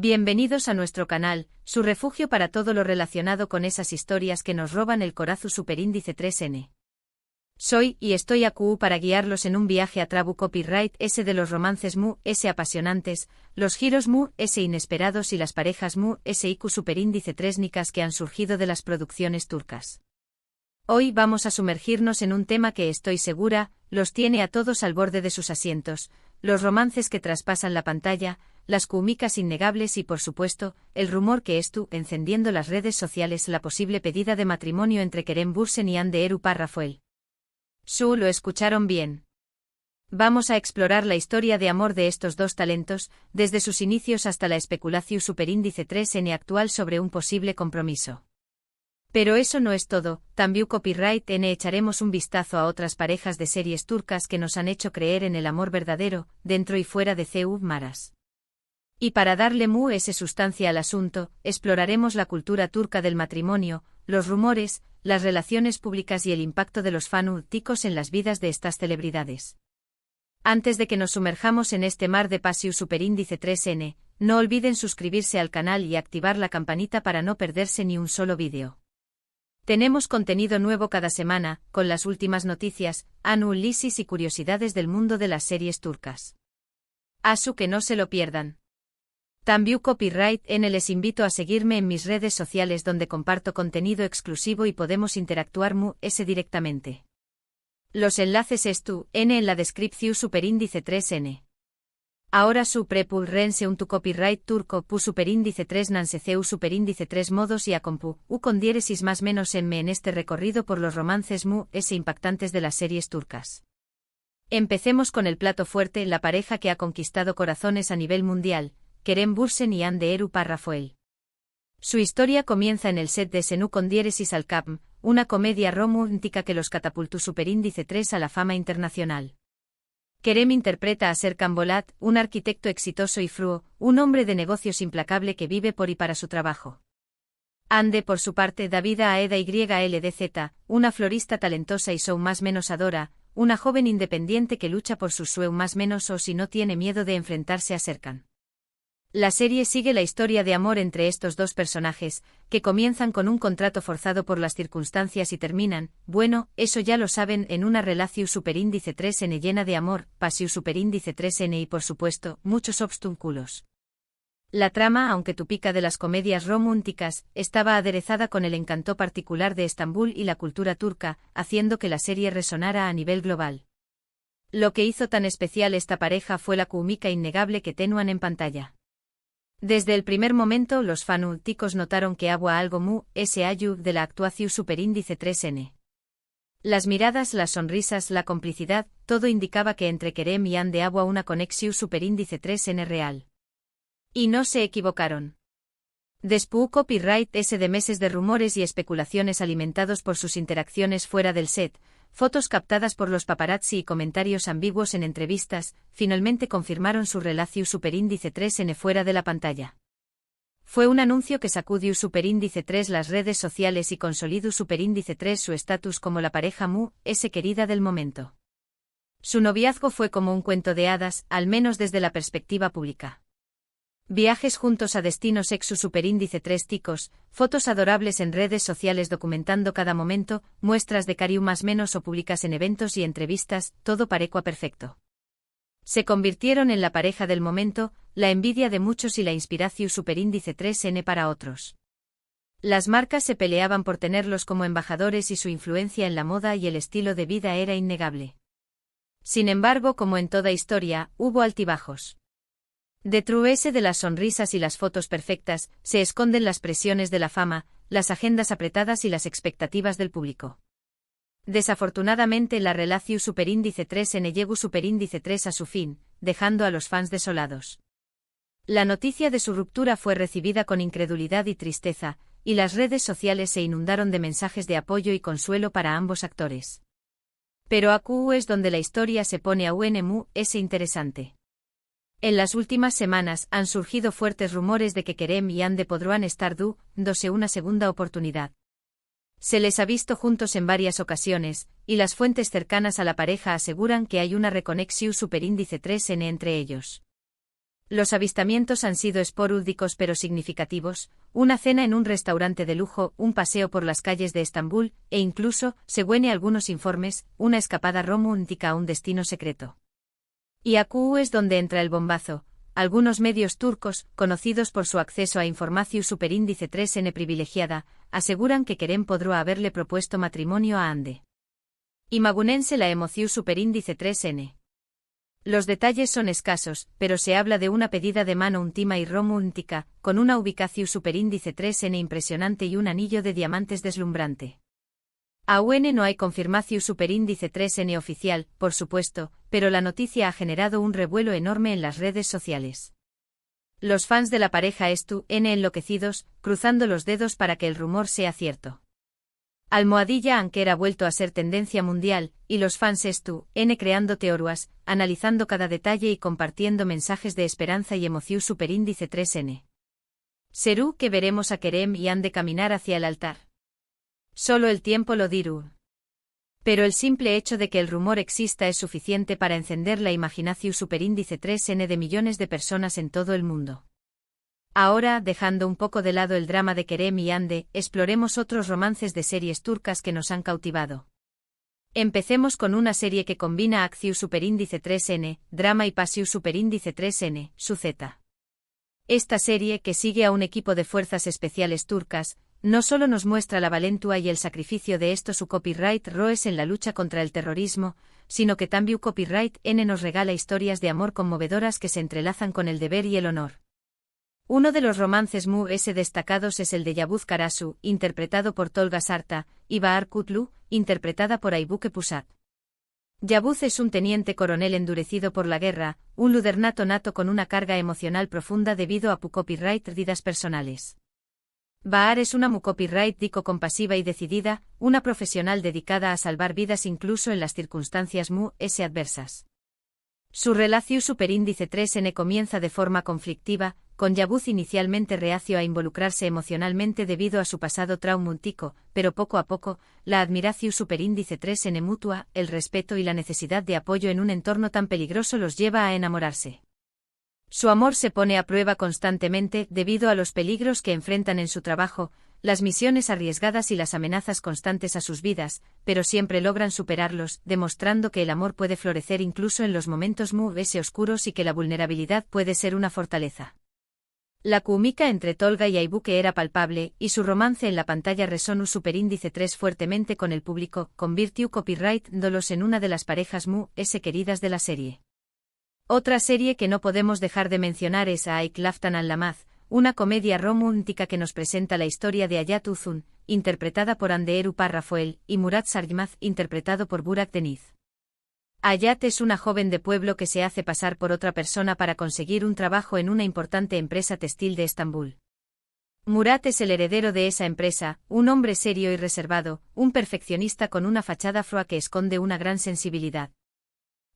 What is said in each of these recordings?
Bienvenidos a nuestro canal, su refugio para todo lo relacionado con esas historias que nos roban el corazón superíndice 3N. Soy y estoy AQ para guiarlos en un viaje a Trabu Copyright S de los romances S apasionantes, los giros S inesperados y las parejas SIQ superíndice 3nicas que han surgido de las producciones turcas. Hoy vamos a sumergirnos en un tema que estoy segura, los tiene a todos al borde de sus asientos, los romances que traspasan la pantalla, las cómicas innegables y por supuesto, el rumor que encendiendo las redes sociales la posible pedida de matrimonio entre Kerem Bürsin y Hande Erupar Rafael. Lo escucharon bien. Vamos a explorar la historia de amor de estos dos talentos, desde sus inicios hasta la especulación superíndice 3N actual sobre un posible compromiso. Pero eso no es todo, también Copyright N echaremos un vistazo a otras parejas de series turcas que nos han hecho creer en el amor verdadero, dentro y fuera de CU Maras. Y para darle ese sustancia al asunto, exploraremos la cultura turca del matrimonio, los rumores, las relaciones públicas y el impacto de los fanáticos en las vidas de estas celebridades. Antes de que nos sumerjamos en este mar de pasión superíndice 3N, no olviden suscribirse al canal y activar la campanita para no perderse ni un solo vídeo. Tenemos contenido nuevo cada semana, con las últimas noticias, análisis y curiosidades del mundo de las series turcas. Que no se lo pierdan. También Copyright N les invito a seguirme en mis redes sociales donde comparto contenido exclusivo y podemos interactuar directamente. Los enlaces en la descripción superíndice 3N. Ahora prepu rense un tu copyright turco pu superíndice 3 nanseceu superíndice 3 modos y acompu con diéresis más menos en este recorrido por los romances impactantes de las series turcas. Empecemos con el plato fuerte, la pareja que ha conquistado corazones a nivel mundial, Kerem Bürsin y Hande Erupar Rafael. Su historia comienza en el set de Senu con diéresis al Capm, una comedia romántica que los catapultó superíndice 3 a la fama internacional. Kerem interpreta a Serkan Bolat, un arquitecto exitoso y fruo, un hombre de negocios implacable que vive por y para su trabajo. Hande, por su parte, da vida a Eda YLDZ, una florista talentosa y más menos adora, una joven independiente que lucha por sus más menos y no tiene miedo de enfrentarse a Serkan. La serie sigue la historia de amor entre estos dos personajes, que comienzan con un contrato forzado por las circunstancias y terminan, eso ya lo saben, en una relación superíndice 3N llena de amor, pasión superíndice 3N y por supuesto, muchos obstáculos. La trama, aunque típica de las comedias románticas, estaba aderezada con el encanto particular de Estambul y la cultura turca, haciendo que la serie resonara a nivel global. Lo que hizo tan especial esta pareja fue la química innegable que tenuan en pantalla. Desde el primer momento los fanáticos notaron que había algo de la actuación superíndice 3N. Las miradas, las sonrisas, la complicidad, todo indicaba que entre Kerem y Hande había una conexión superíndice 3N real. Y no se equivocaron. Después Copyright S de meses de rumores y especulaciones alimentados por sus interacciones fuera del set, fotos captadas por los paparazzi y comentarios ambiguos en entrevistas, finalmente confirmaron su relación superíndice 3N fuera de la pantalla. Fue un anuncio que sacudió superíndice 3 las redes sociales y consolidó superíndice 3 su estatus como la pareja querida del momento. Su noviazgo fue como un cuento de hadas, al menos desde la perspectiva pública. Viajes juntos a destinos superíndice 3 ticos, fotos adorables en redes sociales documentando cada momento, muestras de cariño más menos o públicas en eventos y entrevistas, todo parecía perfecto. Se convirtieron en la pareja del momento, la envidia de muchos y la inspiración superíndice 3N para otros. Las marcas se peleaban por tenerlos como embajadores y su influencia en la moda y el estilo de vida era innegable. Sin embargo, como en toda historia, hubo altibajos. Detrás de las sonrisas y las fotos perfectas, se esconden las presiones de la fama, las agendas apretadas y las expectativas del público. Desafortunadamente la relación superíndice 3N llegó superíndice 3 a su fin, dejando a los fans desolados. La noticia de su ruptura fue recibida con incredulidad y tristeza, y las redes sociales se inundaron de mensajes de apoyo y consuelo para ambos actores. Pero aquí es donde la historia se pone aún interesante. En las últimas semanas han surgido fuertes rumores de que Kerem y Hande podrán estar dándose una segunda oportunidad. Se les ha visto juntos en varias ocasiones, y las fuentes cercanas a la pareja aseguran que hay una reconexión superíndice 3N entre ellos. Los avistamientos han sido esporádicos pero significativos, una cena en un restaurante de lujo, un paseo por las calles de Estambul, e incluso, según algunos informes, una escapada romántica a un destino secreto. Y aquí es donde entra el bombazo. Algunos medios turcos, conocidos por su acceso a información superíndice 3N privilegiada, aseguran que Kerem podrá haberle propuesto matrimonio a Hande. Imagunense la emoción superíndice 3N. Los detalles son escasos, pero se habla de una pedida de mano íntima y romántica, con una ubicación superíndice 3N impresionante y un anillo de diamantes deslumbrante. Aún no hay confirmación superíndice 3N oficial, por supuesto, pero la noticia ha generado un revuelo enorme en las redes sociales. Los fans de la pareja están enloquecidos, cruzando los dedos para que el rumor sea cierto. Almohadilla Anker ha vuelto a ser tendencia mundial, y los fans están creando teorías, analizando cada detalle y compartiendo mensajes de esperanza y emoción superíndice 3N. ¿Será que veremos a Kerem y Hande caminar hacia el altar? Solo el tiempo lo dirá. Pero el simple hecho de que el rumor exista es suficiente para encender la imaginación superíndice 3N de millones de personas en todo el mundo. Ahora, dejando un poco de lado el drama de Kerem y Hande, exploremos otros romances de series turcas que nos han cautivado. Empecemos con una serie que combina acción superíndice 3N, drama y pasión superíndice 3N, Suzeta. Esta serie, que sigue a un equipo de fuerzas especiales turcas, no solo nos muestra la valentua y el sacrificio de estos copyright roes en la lucha contra el terrorismo, sino que también Copyright N nos regala historias de amor conmovedoras que se entrelazan con el deber y el honor. Uno de los romances muy destacados es el de Yavuz Karasu, interpretado por Tolga Sarta, y Bahar Kutlu, interpretada por Aybüke Pusat. Yavuz es un teniente coronel endurecido por la guerra, un ludernato nato con una carga emocional profunda debido a pu copyright vidas personales. Bahar es una copyright dico compasiva y decidida, una profesional dedicada a salvar vidas incluso en las circunstancias adversas. Su relación superíndice 3N comienza de forma conflictiva, con Yavuz inicialmente reacio a involucrarse emocionalmente debido a su pasado traumático, pero poco a poco, la admiración superíndice 3N mutua, el respeto y la necesidad de apoyo en un entorno tan peligroso los lleva a enamorarse. Su amor se pone a prueba constantemente debido a los peligros que enfrentan en su trabajo, las misiones arriesgadas y las amenazas constantes a sus vidas, pero siempre logran superarlos, demostrando que el amor puede florecer incluso en los momentos oscuros y que la vulnerabilidad puede ser una fortaleza. La química entre Tolga y Aybüke era palpable, y su romance en la pantalla resonó superíndice 3 fuertemente con el público, convirtió Copyright dándolos en una de las parejas queridas de la serie. Otra serie que no podemos dejar de mencionar es Aik Laftan al-Lamaz, una comedia romántica que nos presenta la historia de Hayat Uzun, interpretada por Hande Erupar Rafael, y Murat Sargmaz, interpretado por Burak Deniz. Hayat es una joven de pueblo que se hace pasar por otra persona para conseguir un trabajo en una importante empresa textil de Estambul. Murat es el heredero de esa empresa, un hombre serio y reservado, un perfeccionista con una fachada froa que esconde una gran sensibilidad.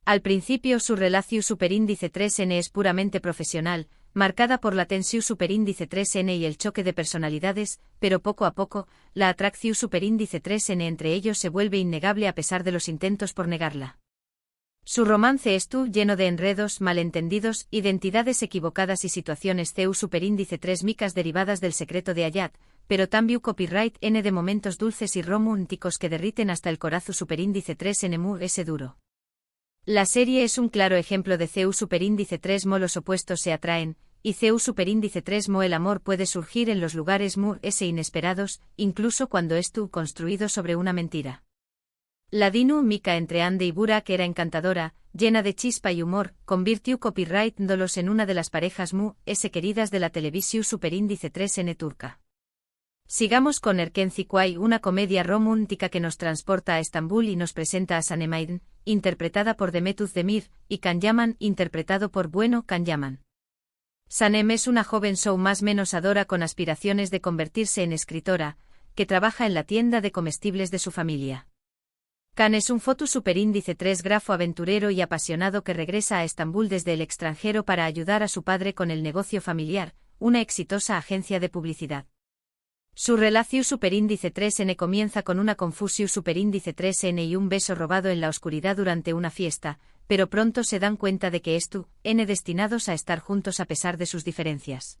Al principio su relación superíndice 3N es puramente profesional, marcada por la tensión superíndice 3N y el choque de personalidades, pero poco a poco, la atracción superíndice 3N entre ellos se vuelve innegable a pesar de los intentos por negarla. Su romance es lleno de enredos, malentendidos, identidades equivocadas y situaciones CU superíndice 3 micas derivadas del secreto de Hayat, pero también Copyright N de momentos dulces y románticos que derriten hasta el corazón superíndice 3N duro. La serie es un claro ejemplo de CU superíndice 3 los opuestos se atraen, y CU superíndice 3 el amor puede surgir en los lugares inesperados, incluso cuando es construido sobre una mentira. La dinámica entre Hande y Burak era encantadora, llena de chispa y humor, convirtió Copyright dándolos en una de las parejas queridas de la televisión superíndice 3N turca. Sigamos con Erken Zikuay, una comedia romántica que nos transporta a Estambul y nos presenta a Sanem Aydin, interpretada por Demet Özdemir, y Can Yaman, interpretado por Bueno Can Yaman. Sanem es una joven menos con aspiraciones de convertirse en escritora, que trabaja en la tienda de comestibles de su familia. Can es un foto superíndice 3 grafo aventurero y apasionado que regresa a Estambul desde el extranjero para ayudar a su padre con el negocio familiar, una exitosa agencia de publicidad. Su relación superíndice 3N comienza con una confusión superíndice 3N y un beso robado en la oscuridad durante una fiesta, pero pronto se dan cuenta de que están destinados a estar juntos a pesar de sus diferencias.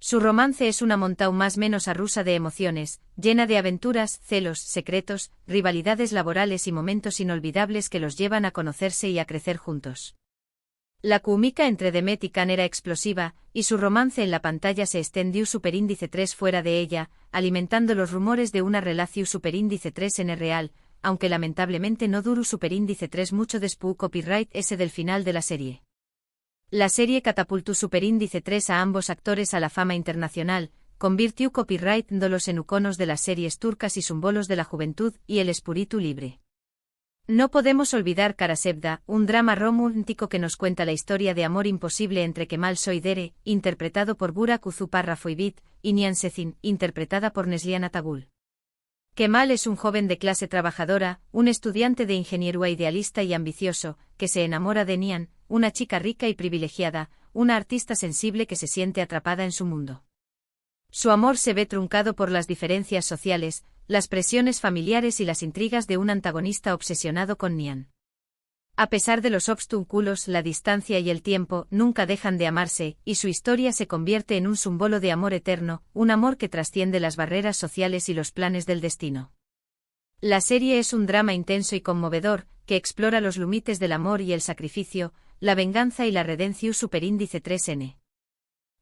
Su romance es una montaña más menos rusa de emociones, llena de aventuras, celos, secretos, rivalidades laborales y momentos inolvidables que los llevan a conocerse y a crecer juntos. La química entre Demet y Khan era explosiva, y su romance en la pantalla se extendió superíndice 3 fuera de ella, alimentando los rumores de una relación superíndice 3 en el real, aunque lamentablemente no duró superíndice 3 mucho después copyright ese del final de la serie. La serie catapultó superíndice 3 a ambos actores a la fama internacional, convirtió copyright en iconos de las series turcas y símbolos de la juventud y el espíritu libre. No podemos olvidar Karasevda, un drama romántico que nos cuenta la historia de amor imposible entre Kemal Soydere, interpretado por Burak Uzuparrafoybit, y Nihan Sezin, interpretada por Neslihan Atagul. Kemal es un joven de clase trabajadora, un estudiante de ingeniería idealista y ambicioso, que se enamora de Nihan, una chica rica y privilegiada, una artista sensible que se siente atrapada en su mundo. Su amor se ve truncado por las diferencias sociales, las presiones familiares y las intrigas de un antagonista obsesionado con Nihan. A pesar de los obstáculos, la distancia y el tiempo, nunca dejan de amarse, y su historia se convierte en un símbolo de amor eterno, un amor que trasciende las barreras sociales y los planes del destino. La serie es un drama intenso y conmovedor, que explora los límites del amor y el sacrificio, la venganza y la redención superíndice 3N.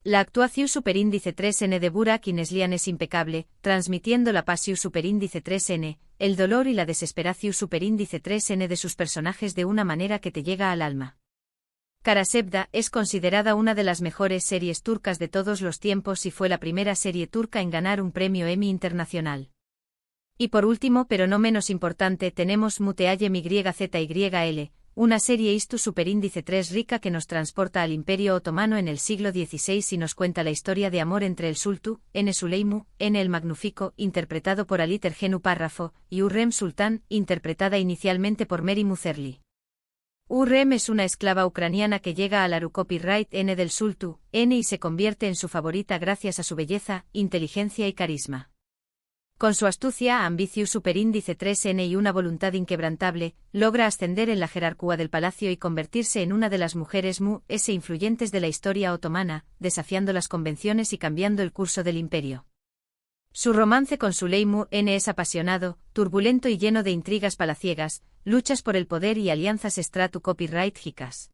La actuación superíndice 3N de Burak y Neslihan es impecable, transmitiendo la pasión superíndice 3N, el dolor y la desesperación superíndice 3N de sus personajes de una manera que te llega al alma. Karasevda es considerada una de las mejores series turcas de todos los tiempos y fue la primera serie turca en ganar un premio Emmy internacional. Y por último, pero no menos importante, tenemos Muteayem YZYL, una serie istu superíndice 3 rica que nos transporta al Imperio Otomano en el siglo XVI y nos cuenta la historia de amor entre el Sultú, N. Süleyman, N. el Magnífico, interpretado por Ali Tergenu Párrafo, y Hürrem Sultán, interpretada inicialmente por Mary Muzerli. Hürrem es una esclava ucraniana que llega a la copyright N del Sultú, N y se convierte en su favorita gracias a su belleza, inteligencia y carisma. Con su astucia, ambición superíndice 3N y una voluntad inquebrantable, logra ascender en la jerarquía del palacio y convertirse en una de las mujeres influyentes de la historia otomana, desafiando las convenciones y cambiando el curso del imperio. Su romance con Süleyman N es apasionado, turbulento y lleno de intrigas palaciegas, luchas por el poder y alianzas copyright-hicas.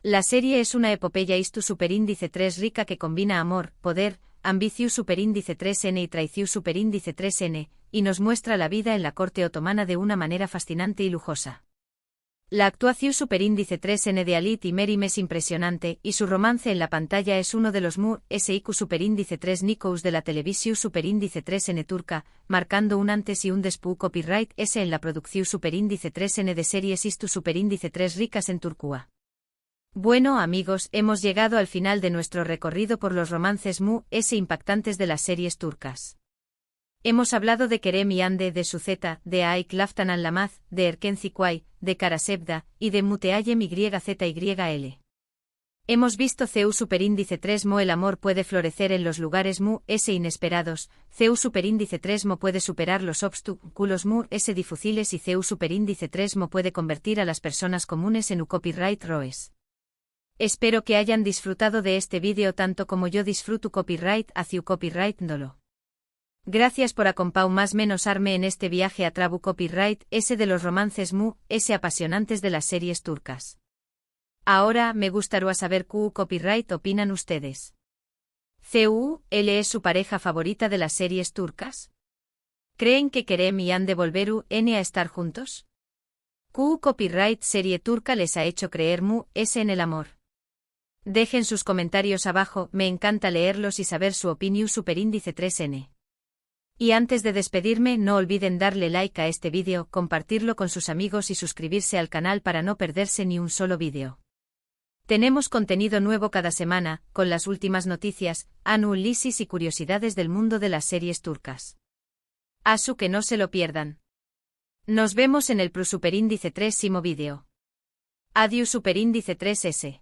La serie es una epopeya istu superíndice 3 rica que combina amor, poder, ambición superíndice 3N y traición superíndice 3N, y nos muestra la vida en la corte otomana de una manera fascinante y lujosa. La actuación superíndice 3N de Halit y Meryem es impresionante, y su romance en la pantalla es uno de los SIQ superíndice 3 Nikous de la televisión superíndice 3N turca, marcando un antes y un después copyright S en la producción superíndice 3N de series istu superíndice 3 ricas en Turquía. Bueno amigos, hemos llegado al final de nuestro recorrido por los romances impactantes de las series turcas. Hemos hablado de Kerem y Ande, de Suzeta, de Aik Laftan Anlamaz, de Erken Zikway, de Karasevda, y de Muteayem YZYL. Hemos visto CU superíndice 3 el amor puede florecer en los lugares inesperados, CU superíndice 3 puede superar los obstáculos difíciles y CU superíndice 3 puede convertir a las personas comunes en copyright roes. Espero que hayan disfrutado de este vídeo tanto como yo disfruto copyright hacia copyright dolo. Gracias por acompañarme en este viaje a Trabu Copyright S de los romances apasionantes de las series turcas. Ahora me gustaría saber qué copyright opinan ustedes. ¿CUL es su pareja favorita de las series turcas? ¿Creen que Kerem y Ande volveru a estar juntos? ¿Qué copyright serie turca les ha hecho creer en el amor? Dejen sus comentarios abajo, me encanta leerlos y saber su opinión superíndice 3N. Y antes de despedirme, no olviden darle like a este vídeo, compartirlo con sus amigos y suscribirse al canal para no perderse ni un solo vídeo. Tenemos contenido nuevo cada semana, con las últimas noticias, análisis y curiosidades del mundo de las series turcas. Asu que no se lo pierdan. Nos vemos en el superíndice 3 vídeo. Adiós superíndice 3S.